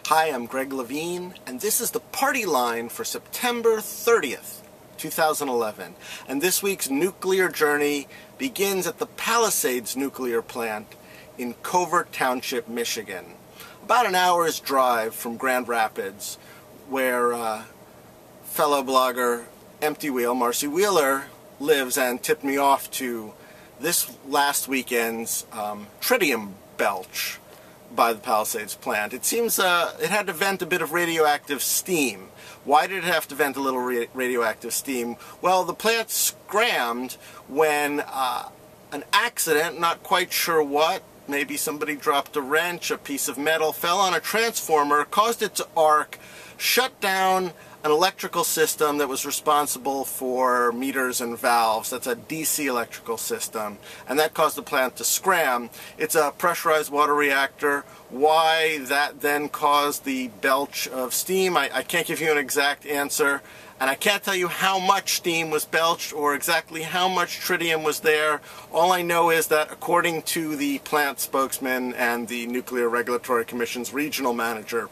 Hi, I'm Greg Levine, and this is the party line for September 30th, 2011. And this week's nuclear journey begins at the Palisades nuclear plant in Covert Township, Michigan. About an hour's drive from Grand Rapids, where fellow blogger Empty Wheel, Marcy Wheeler, lives and tipped me off to this last weekend's tritium belch by the Palisades plant. It seems it had to vent a bit of radioactive steam. Why did it have to vent a little radioactive steam? Well, the plant scrammed when an accident, not quite sure what, maybe somebody dropped a wrench, a piece of metal, fell on a transformer, caused it to arc, shut down an electrical system that was responsible for meters and valves. That's a DC electrical system, and that caused the plant to scram. It's a pressurized water reactor. Why that then caused the belch of steam, I can't give you an exact answer, and I can't tell you how much steam was belched or exactly how much tritium was there. All I know is that according to the plant spokesman and the Nuclear Regulatory Commission's regional manager,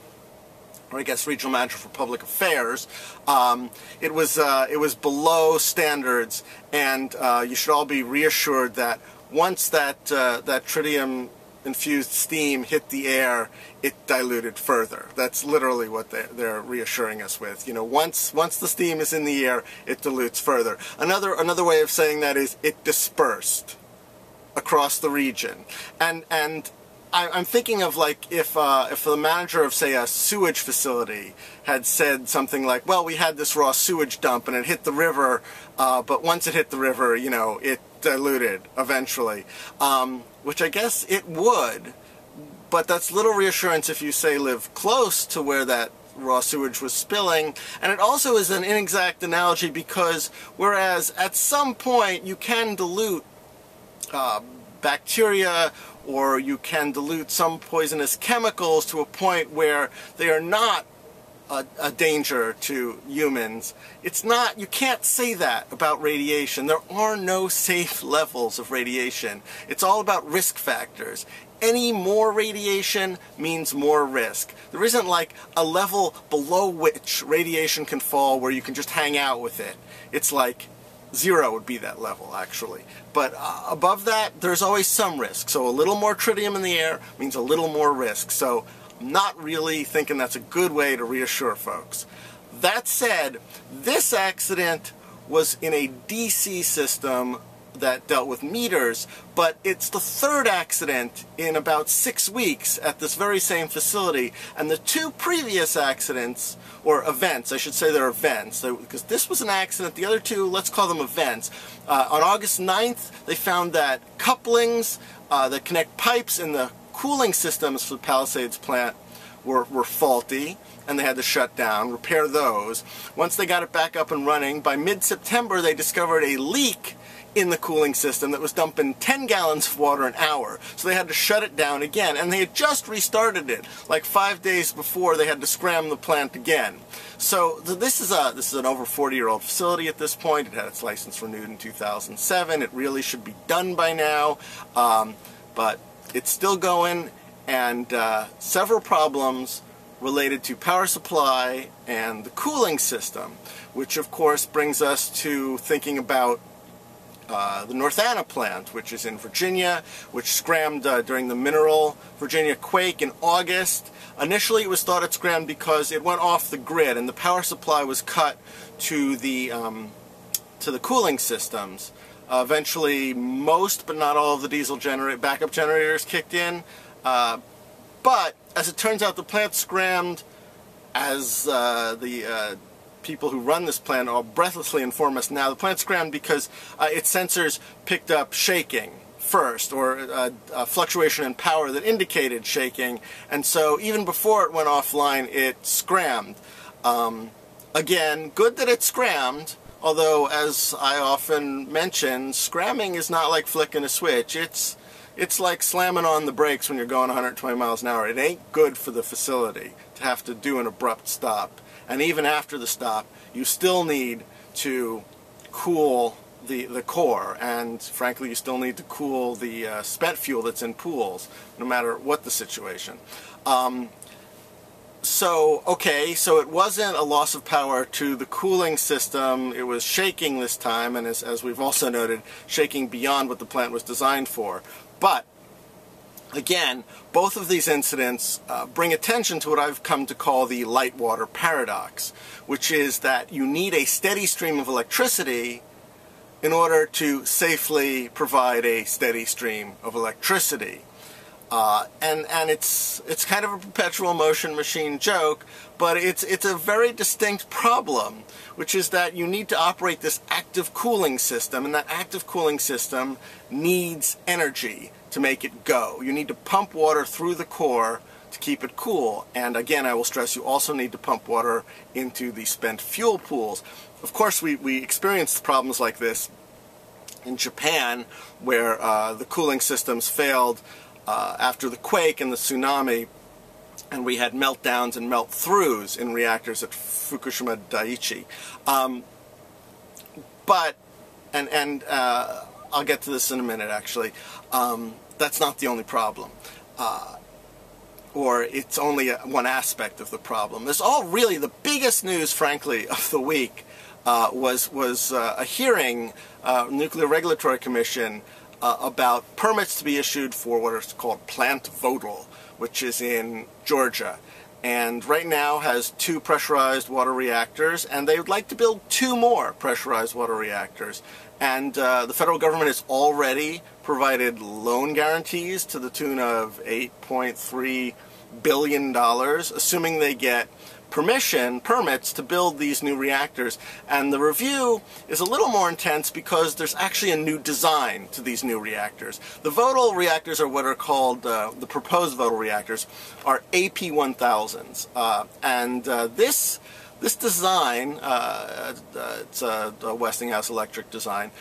or I guess regional manager for public affairs, it was below standards, and you should all be reassured that once that tritium infused steam hit the air, it diluted further. That's literally what they're reassuring us with. You know, once the steam is in the air, it dilutes further. Another way of saying that is it dispersed across the region, and I'm thinking of, like, if the manager of, say, a sewage facility had said something like, well, we had this raw sewage dump and it hit the river, but once it hit the river, you know, it diluted eventually, which I guess it would, but that's little reassurance if you, say, live close to where that raw sewage was spilling. And it also is an inexact analogy because whereas at some point you can dilute bacteria, or you can dilute some poisonous chemicals to a point where they are not a danger to humans. It's not, you can't say that about radiation. There are no safe levels of radiation. It's all about risk factors. Any more radiation means more risk. There isn't like a level below which radiation can fall where you can just hang out with it. It's like 0 would be that level, actually. But above that, there's always some risk. So a little more tritium in the air means a little more risk. So I'm not really thinking that's a good way to reassure folks. That said, this accident was in a DC system that dealt with meters, but it's the third accident in about 6 weeks at this very same facility, and the two previous accidents, or events, I should say they're events, because this was an accident, the other two, let's call them events. On August 9th, they found that couplings that connect pipes in the cooling systems for the Palisades plant were faulty, and they had to shut down, repair those. Once they got it back up and running, by mid-September they discovered a leak in the cooling system that was dumping 10 gallons of water an hour. So they had to shut it down again. And they had just restarted it. Like 5 days before, they had to scram the plant again. So this is an over 40-year-old facility at this point. It had its license renewed in 2007. It really should be done by now. But it's still going, and several problems related to power supply and the cooling system, which of course brings us to thinking about the North Anna plant, which is in Virginia, which scrammed during the Mineral Virginia quake in August. Initially it was thought it scrammed because it went off the grid and the power supply was cut to the cooling systems. Eventually most, but not all, of the diesel backup generators kicked in. But as it turns out, the plant scrammed as the people who run this plant all breathlessly inform us now. The plant scrammed because its sensors picked up shaking first, or a fluctuation in power that indicated shaking, and so even before it went offline, it scrammed. Again, good that it scrammed, although as I often mention, scramming is not like flicking a switch. It's like slamming on the brakes when you're going 120 miles an hour. It ain't good for the facility to have to do an abrupt stop. And even after the stop, you still need to cool the core, and frankly you still need to cool the spent fuel that's in pools, no matter what the situation. okay, so it wasn't a loss of power to the cooling system. It was shaking this time, and as we've also noted, shaking beyond what the plant was designed for. But again, both of these incidents bring attention to what I've come to call the light-water paradox, which is that you need a steady stream of electricity in order to safely provide a steady stream of electricity. And it's kind of a perpetual motion machine joke, but it's a very distinct problem, which is that you need to operate this active cooling system, and that active cooling system needs energy to make it go. You need to pump water through the core to keep it cool. And again, I will stress, you also need to pump water into the spent fuel pools. Of course, we experienced problems like this in Japan, where the cooling systems failed after the quake and the tsunami, and we had meltdowns and melt-throughs in reactors at Fukushima Daiichi. I'll get to this in a minute, actually. That's not the only problem. Or it's only one aspect of the problem. There's all really the biggest news, frankly, of the week was a hearing, Nuclear Regulatory Commission, about permits to be issued for what is called Plant Vodal, which is in Georgia, and right now has 2 pressurized water reactors, and they would like to build 2 more pressurized water reactors. And the federal government has already provided loan guarantees to the tune of $8.3 billion, assuming they get permits to build these new reactors. And the review is a little more intense because there's actually a new design to these new reactors. The Vodal reactors are what are called, the proposed Vodal reactors are AP1000s. This design, it's a Westinghouse Electric design,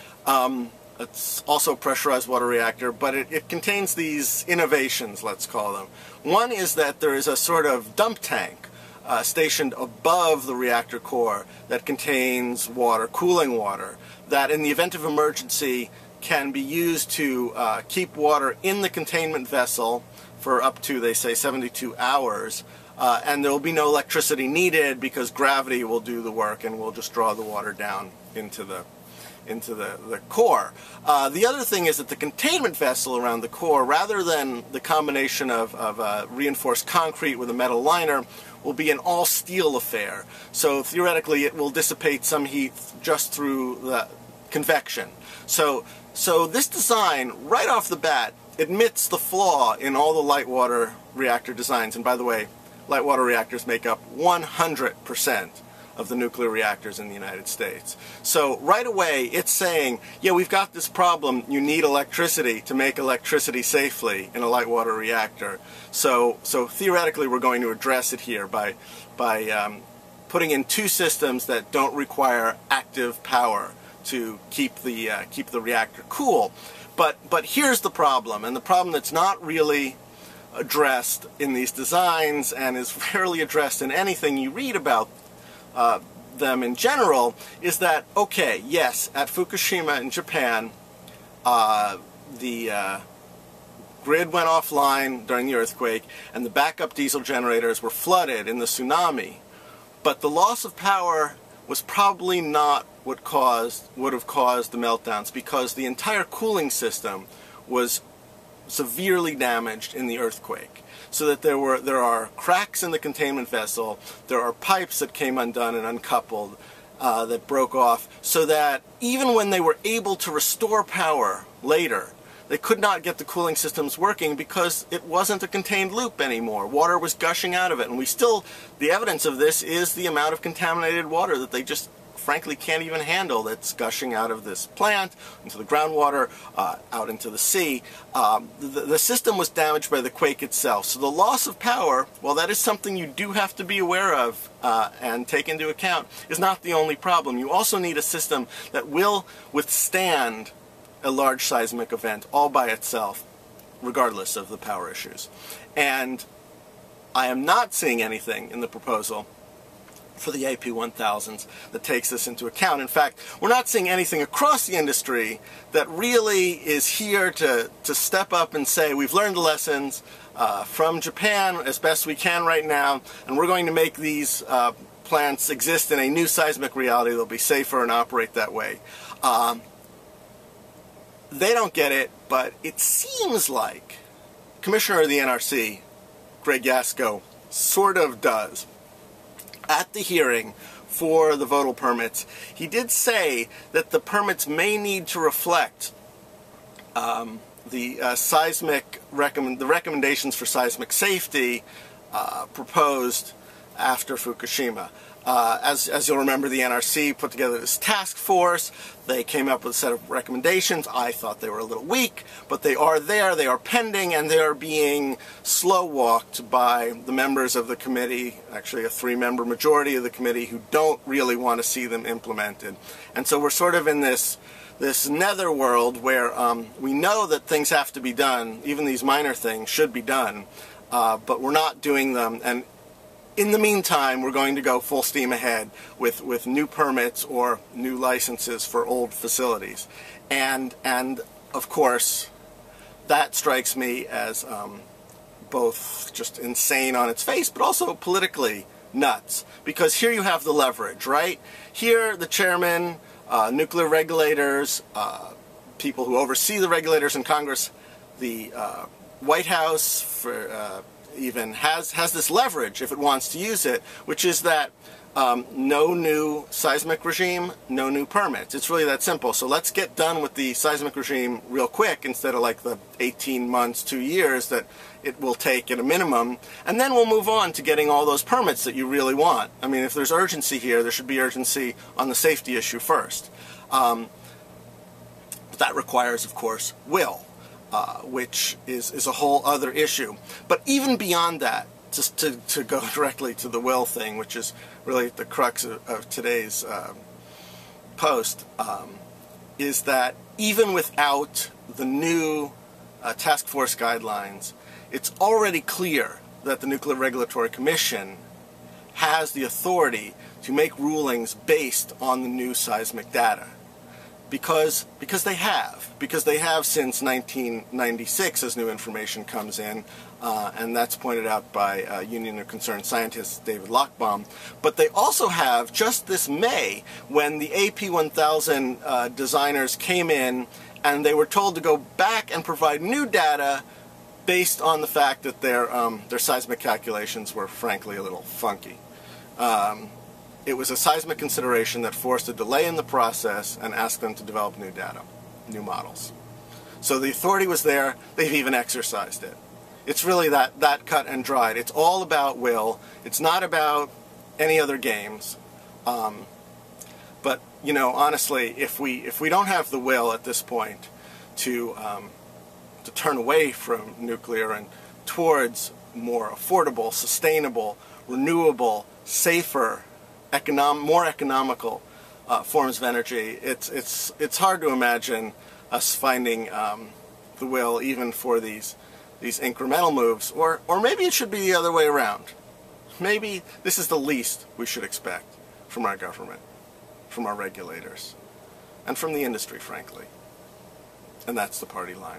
it's also a pressurized water reactor, but it contains these innovations, let's call them. One is that there is a sort of dump tank stationed above the reactor core that contains water, cooling water, that in the event of emergency can be used to keep water in the containment vessel for up to, they say, 72 hours. And there will be no electricity needed because gravity will do the work and will just draw the water down into the core. The other thing is that the containment vessel around the core, rather than the combination of reinforced concrete with a metal liner, will be an all-steel affair. So theoretically it will dissipate some heat just through the convection. So this design, right off the bat, admits the flaw in all the light water reactor designs. And by the way, light water reactors make up 100% of the nuclear reactors in the United States. So right away it's saying, yeah, we've got this problem, you need electricity to make electricity safely in a light water reactor. So theoretically we're going to address it here by putting in 2 systems that don't require active power to keep the reactor cool. But here's the problem, and the problem that's not really addressed in these designs and is rarely addressed in anything you read about them in general, is that, okay, yes, at Fukushima in Japan, the grid went offline during the earthquake and the backup diesel generators were flooded in the tsunami, but the loss of power was probably not what would have caused the meltdowns, because the entire cooling system was severely damaged in the earthquake. So that there are cracks in the containment vessel, there are pipes that came undone and uncoupled that broke off, so that even when they were able to restore power later, they could not get the cooling systems working because it wasn't a contained loop anymore. Water was gushing out of it, and the evidence of this is the amount of contaminated water that they just frankly can't even handle that's gushing out of this plant into the groundwater, out into the sea. The system was damaged by the quake itself. So the loss of power, while that is something you do have to be aware of and take into account, is not the only problem. You also need a system that will withstand a large seismic event all by itself, regardless of the power issues. And I am not seeing anything in the proposal for the AP 1000s that takes this into account. In fact, we're not seeing anything across the industry that really is here to step up and say, we've learned the lessons from Japan as best we can right now, and we're going to make these plants exist in a new seismic reality that'll be safer and operate that way. They don't get it, but it seems like Commissioner of the NRC, Greg Yasko, sort of does. At the hearing for the Vodal permits, he did say that the permits may need to reflect the recommendations for seismic safety proposed after Fukushima. As you'll remember, the NRC put together this task force. They came up with a set of recommendations. I thought they were a little weak, but they are there, they are pending, and they are being slow-walked by the members of the committee, actually a 3-member majority of the committee, who don't really want to see them implemented. And so we're sort of in this netherworld where we know that things have to be done, even these minor things should be done, but we're not doing them. And in the meantime, we're going to go full steam ahead with new permits or new licenses for old facilities. And of course, that strikes me as both just insane on its face, but also politically nuts. Because here you have the leverage, right? Here, the chairman, nuclear regulators, people who oversee the regulators in Congress, the White House, even has this leverage if it wants to use it, which is that no new seismic regime, no new permits. It's really that simple. So let's get done with the seismic regime real quick instead of like the 18 months, 2 years that it will take at a minimum, and then we'll move on to getting all those permits that you really want. I mean, if there's urgency here, there should be urgency on the safety issue first. But that requires, of course, will. Which is a whole other issue. But even beyond that, just to go directly to the will thing, which is really the crux of today's post, is that even without the new task force guidelines, it's already clear that the Nuclear Regulatory Commission has the authority to make rulings based on the new seismic data. Because they have since 1996 as new information comes in, and that's pointed out by Union of Concerned Scientists David Lochbaum. But they also have just this May, when the AP 1000 designers came in and they were told to go back and provide new data based on the fact that their seismic calculations were frankly a little funky. It was a seismic consideration that forced a delay in the process and asked them to develop new data, new models. So the authority was there, they've even exercised it. It's really that cut and dried. It's all about will. It's not about any other games. But, you know, honestly, if we don't have the will at this point to turn away from nuclear and towards more affordable, sustainable, renewable, safer, more economical forms of energy, it's hard to imagine us finding the will even for these incremental moves, or maybe it should be the other way around. Maybe this is the least we should expect from our government, from our regulators, and from the industry, frankly. And that's the party line.